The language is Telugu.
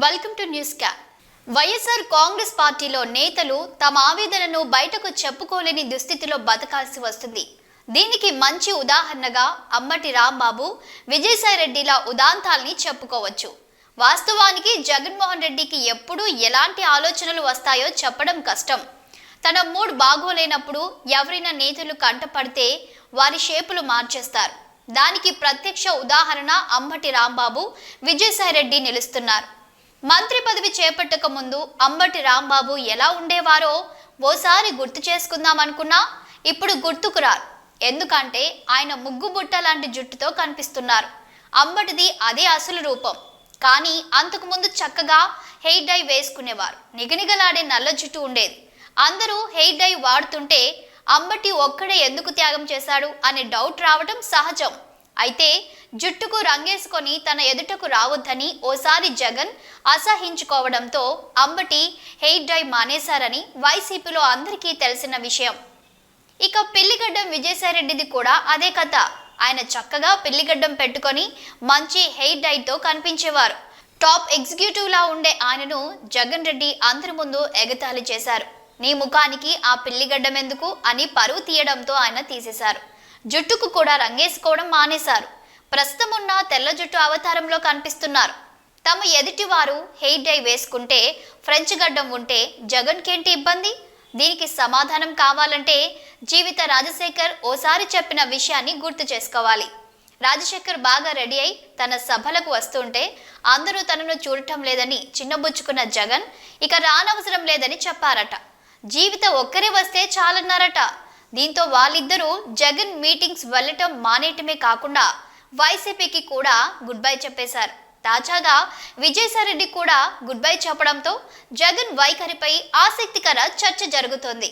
Welcome to news cap. YSR Congress పార్టీలో నేతలు తమ ఆవేదనను బయటకు చెప్పుకోలేని దుస్థితిలో బతకాల్సి వస్తుంది. దీనికి మంచి ఉదాహరణగా అంబటి రాంబాబు, విజయసాయిరెడ్డిల ఉదాంతాల్ని చెప్పుకోవచ్చు. వాస్తవానికి జగన్మోహన్ రెడ్డికి ఎప్పుడు ఎలాంటి ఆలోచనలు వస్తాయో చెప్పడం కష్టం. తన మూడ్ బాగోలేనప్పుడు ఎవరైనా నేతలు కంటపడితే వారి షేపులు మార్చేస్తారు. దానికి ప్రత్యక్ష ఉదాహరణ అంబటి రాంబాబు, విజయసాయిరెడ్డి నిలుస్తున్నారు. మంత్రి పదవి చేపట్టక ముందు అంబటి రాంబాబు ఎలా ఉండేవారో ఓసారి గుర్తు చేసుకుందాం అనుకున్నా ఇప్పుడు గుర్తుకురారు. ఎందుకంటే ఆయన ముగ్గు బుట్ట లాంటి జుట్టుతో కనిపిస్తున్నారు. అంబటిది అదే అసలు రూపం. కానీ అంతకుముందు చక్కగా హెయిర్ డై వేసుకునేవారు. నిగనిగలాడే నల్ల జుట్టు ఉండేది. అందరూ హెయిర్ డై వాడుతుంటే అంబటి ఒక్కడే ఎందుకు త్యాగం చేశాడు అనే డౌట్ రావడం సహజం. అయితే జుట్టుకు రంగేసుకొని తన ఎదుటకు రావద్దని ఓసారి జగన్ అసహించుకోవడంతో అంబటి హెయిర్ డై మానేశారని వైసీపీలో అందరికీ తెలిసిన విషయం. ఇక పిల్లిగడ్డం విజయసాయిరెడ్డిది కూడా అదే కథ. ఆయన చక్కగా పిల్లిగడ్డం పెట్టుకొని మంచి హెయిర్ డైతో కనిపించేవారు. టాప్ ఎగ్జిక్యూటివ్ లా ఉండే ఆయనను జగన్ రెడ్డి అందరి ముందు ఎగతాళి చేశారు. నీ ముఖానికి ఆ పిల్లిగడ్డం ఎందుకు అని పరువు తీయడంతో ఆయన తీసేశారు. జుట్టుకు కూడా రంగేసుకోవడం మానేశారు. ప్రస్తుతం ఉన్న తెల్ల జుట్టు అవతారంలో కనిపిస్తున్నారు. తమ ఎదుటివారు హెయిర్ డై వేసుకుంటే, ఫ్రెంచ్ గడ్డం ఉంటే జగన్కేంటి ఇబ్బంది? దీనికి సమాధానం కావాలంటే జీవిత రాజశేఖర్ ఓసారి చెప్పిన విషయాన్ని గుర్తు చేసుకోవాలి. రాజశేఖర్ బాగా రెడీ అయి తన సభలకు వస్తుంటే అందరూ తనను చూడటం లేదని చిన్నబుచ్చుకున్న జగన్ ఇక రానవసరం లేదని చెప్పారట. జీవిత ఒక్కరే వస్తే చాలన్నారట. దీంతో వాళ్ళిద్దరూ జగన్ మీటింగ్స్ వెళ్ళటం మానేయటమే కాకుండా వైసీపీకి కూడా గుడ్ బై చెప్పేశారు. తాజాగా విజయసాయిరెడ్డి కూడా గుడ్ బై చెప్పడంతో జగన్ వైఖరిపై ఆసక్తికర చర్చ జరుగుతోంది.